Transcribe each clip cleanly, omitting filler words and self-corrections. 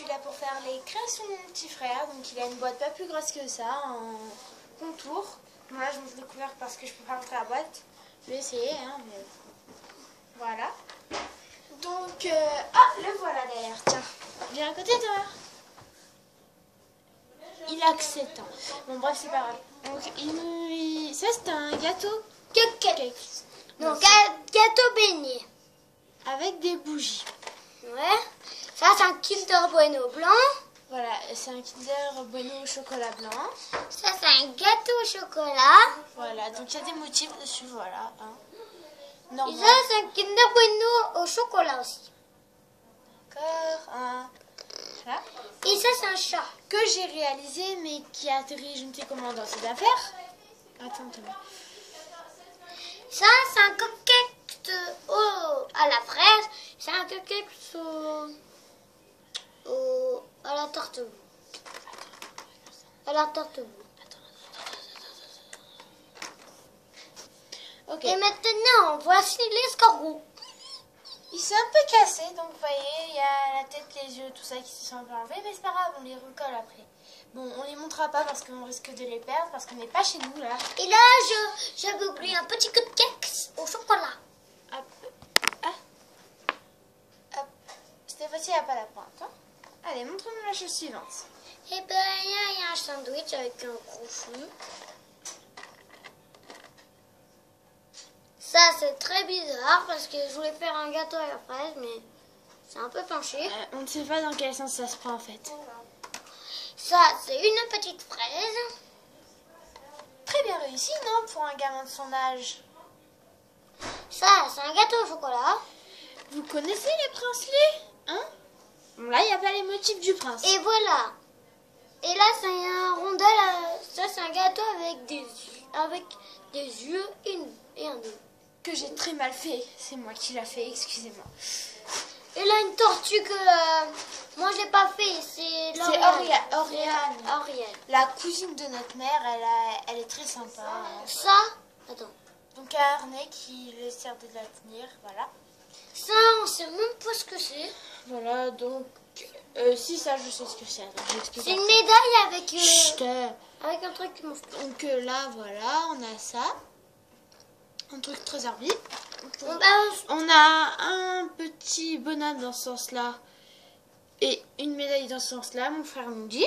là pour faire les créations de mon petit frère. Donc il a une boîte pas plus grosse que ça, en contour. Bon, là je monte le couvercle parce que je peux pas montrer la boîte. Je vais essayer, hein, mais voilà. Donc, ah, le voilà d'ailleurs, tiens. Viens à côté de toi. Il a que 7 ans. Bon, bref, c'est pas grave. Donc, ça, c'est un gâteau Cupcake. Non, gâteau beignet. avec des bougies. Ouais. Ça, c'est un Kinder Bueno blanc. Voilà, c'est un Kinder Bueno au chocolat blanc. Ça, c'est un gâteau au chocolat. Voilà, donc il y a des motifs dessus, voilà. Hein. Et Normal. ça, c'est un Kinder Bueno au chocolat aussi. D'accord, hein. Voilà. Et ça, c'est un chat. Que j'ai réalisé, mais qui a atterri, je ne sais comment, dans cette affaire. Attends, Thomas. Ça, c'est un cupcake à la fraise. C'est un cupcake à la torte. À la torte. Ok. Et maintenant, voici l'escargot. Il s'est un peu cassé, donc vous voyez, il y a la tête, les yeux, tout ça qui se sont un peu enlevés, mais c'est pas grave, on les recolle après. Bon, on les montrera pas parce qu'on risque de les perdre, parce qu'on n'est pas chez nous là. Et là, j'avais oublié un petit cupcake au chocolat. Hop, hop. Cette fois-ci, il n'y a pas la pointe. Hein. Allez, montre-nous la chose suivante. Et ben, il y a un sandwich avec un gros chou. Ça, c'est très bizarre parce que je voulais faire un gâteau à la fraise, mais c'est un peu penché. On ne sait pas dans quel sens ça se prend en fait. Ça, c'est une petite fraise. Très bien réussi, non, pour un gamin de son âge. Ça, c'est un gâteau au chocolat. Vous connaissez les princelets, hein? Bon, là, il n'y a pas les motifs du prince. Et voilà. Et là, c'est un rondelle. Ça, c'est un gâteau avec des yeux et un nez. Que j'ai très mal fait. C'est moi qui l'a fait, excusez-moi. Et là, une tortue que moi, je l'ai pas fait. C'est Oriane. La cousine de notre mère, elle est très sympa. Ça, attends. Donc, un harnais qui lui sert de la tenir, voilà. Ça, on sait même pas ce que c'est. Voilà, donc, si ça, je sais ce que c'est. Alors, j'explique C'est une après. médaille avec, Chut. avec un truc qui m'ouvre. Donc là, voilà, on a ça. Un truc très herbier. On a un petit bonhomme dans ce sens-là. Et une médaille dans ce sens-là, mon frère nous dit.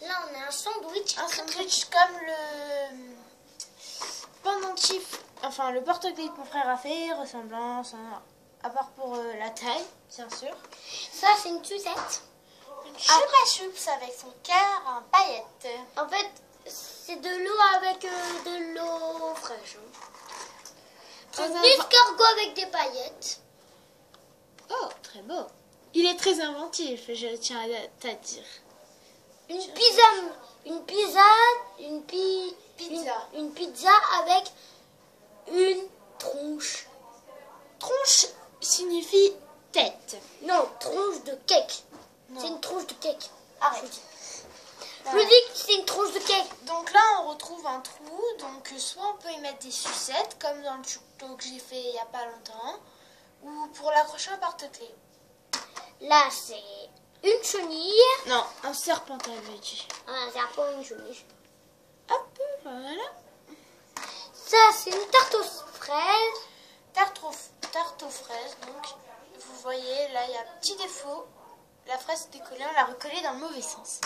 Là, on a un sandwich. Un sandwich comme le pendentif, enfin le porte-clés que mon frère a fait, ressemblance, hein, à part pour la taille, bien sûr. Ça, c'est une Suzette. Une choupa-choups avec son cœur en paillettes. En fait, c'est de l'eau avec de l'eau fraîche. Un escargot avec des paillettes. Oh, très beau. Il est très inventif, je tiens à dire. Une pizza avec une tronche. Tronche signifie tête. Non, tronche de cake. Non. C'est une tronche de cake. Arrête. Je dis que c'est une tronche de cake. Donc là, on retrouve un trou. Donc soit on peut y mettre des sucettes, comme dans le tuto que j'ai fait il n'y a pas longtemps, ou pour l'accrocher un porte-clés. Là, c'est une chenille. Non, un serpent, t'avais dit. Ah, c'est un peu une chenille. Hop, voilà. Ça, c'est une tarte aux fraises. Tarte aux fraises, donc vous voyez, là, il y a un petit défaut. La fraise est décollée, on l'a recollée dans le mauvais sens.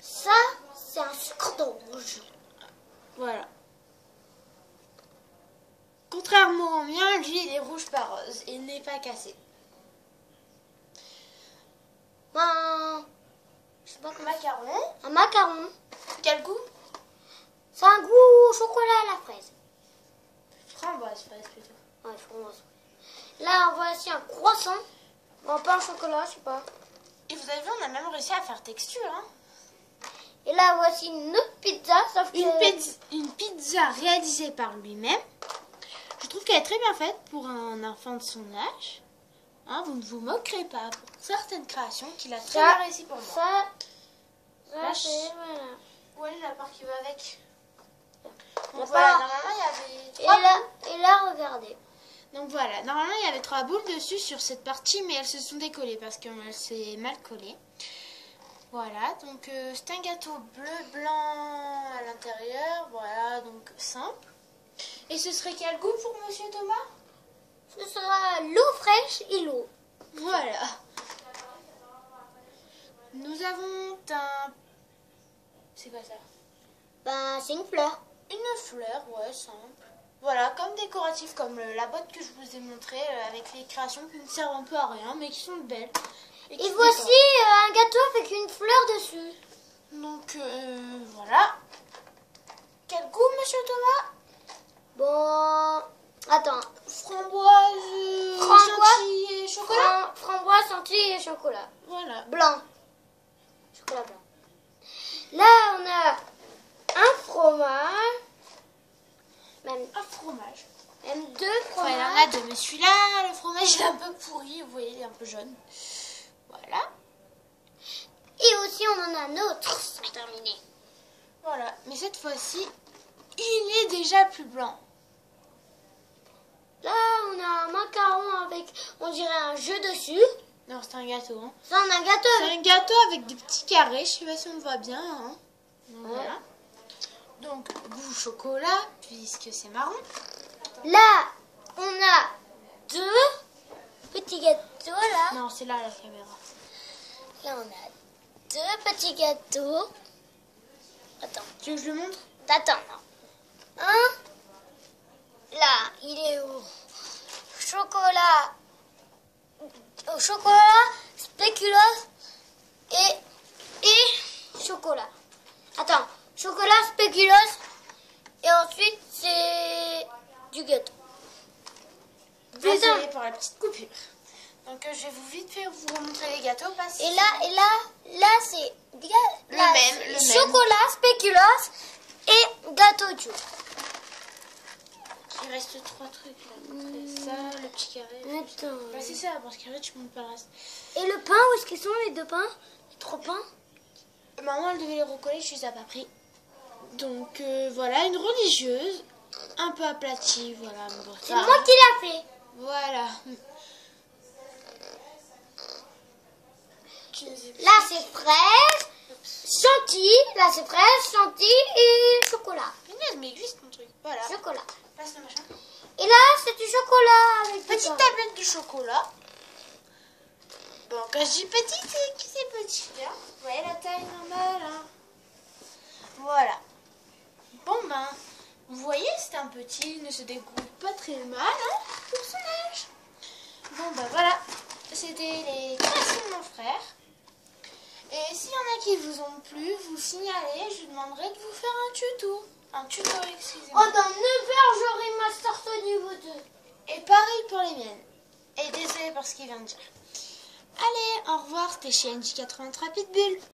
Ça, c'est un sucre d'orange. Voilà. Contrairement au mien, lui, il est rouge par rose et il n'est pas cassé. Je sais pas comment. Macaron. Un macaron. Quel goût? C'est un goût au chocolat à la fraise. Framboise fraise plutôt. Ouais, framboise. Là, voici un croissant. Bon, pas un chocolat, je sais pas. Et vous avez vu, on a même réussi à faire texture, hein. Et là, voici une autre pizza, sauf que... Une pizza réalisée par lui-même. Je trouve qu'elle est très bien faite pour un enfant de son âge. Hein, vous ne vous moquerez pas pour certaines créations qu'il a très bien réussi pour moi. Ça, Vache. c'est... Voilà. Où est la part qui va avec? La Donc voilà, part. normalement il y avait trois. Et là, regardez. Donc voilà, normalement il y avait 3 boules dessus sur cette partie, mais elles se sont décollées parce qu'elle s'est mal collée. Voilà, donc c'est un gâteau bleu-blanc à l'intérieur, voilà, donc simple. Et ce serait quel goût pour Monsieur Thomas? Ce sera l'eau fraîche et l'eau. Voilà. Nous avons un... C'est quoi ça? Ben, c'est une fleur. Une fleur, ouais, simple. Voilà, comme décoratif, comme la boîte que je vous ai montrée, avec les créations qui ne servent un peu à rien, mais qui sont belles. Et voici un gâteau avec une fleur dessus. Donc, voilà. Quel goût, Monsieur Thomas? Bon, attends. Framboise, chantilly et chocolat. Framboise, chantilly et chocolat. Voilà. Blanc. Chocolat blanc. Là, on a un fromage. Même Un fromage. 2 Enfin, il y en fromages. a 2, mais celui-là, le fromage, il est un peu pourri, vous voyez, il est un peu jaune. Voilà. Et aussi, on en a un autre. C'est terminé. Voilà. Mais cette fois-ci, il est déjà plus blanc. Là, on a un macaron avec, on dirait, un jeu dessus. Non, c'est un gâteau. Hein. Ça, on a un gâteau C'est avec... un gâteau avec des petits carrés. Je sais pas si on voit bien. Hein. Donc, voilà. Donc, goût chocolat, puisque c'est marron. Là, on a 2 petits gâteaux, là. Non, c'est là la caméra. Là, on a 2 petits gâteaux. Attends. Tu veux que je le montre? Attends. Un. Là, il est au chocolat. Au chocolat, spéculoos et chocolat. Attends. Chocolat, spéculoos. Et ensuite, c'est du gâteau. Désolée pour la petite coupure. Donc, je vais vite faire vous montrer les gâteaux. Parce... Et là, c'est le même. Chocolat, spéculoos et gâteau Dieu. Il reste 3 trucs là. Ça, le petit carré. Attends. Bah, c'est ça, parce que tu montes pas le reste. Et le pain, où est-ce qu'ils sont les 2 pains? Les 3 pains? Maman, elle devait les recoller, je les ai pas pris. Donc, voilà, une religieuse. Un peu aplatie, voilà. Bon, C'est moi qui l'ai fait. Voilà. Là, c'est fraise, chantilly. Là, c'est fraise, chantilly et chocolat. Mais il glisse ton truc. Voilà. Chocolat. Passe le machin. Et là, c'est du chocolat avec du Petite pain. tablette de chocolat. Bon, quand je dis petit, c'est que c'est petit. Hein. Vous voyez la taille normale. Hein. Voilà. Bon, ben, vous voyez, c'est un petit, il ne se découpe pas très mal hein, pour son âge. Bon, ben voilà. C'était les créations de mon frère. Et s'il y en a qui vous ont plu, vous signalez, je vous demanderai de vous faire un tuto. Un tuto, excusez-moi. Oh, dans 9 heures, j'aurai ma start au niveau 2. Et pareil pour les miennes. Et désolé pour ce qu'il vient de dire. Allez, au revoir, c'était chez NJ83 Pitbull.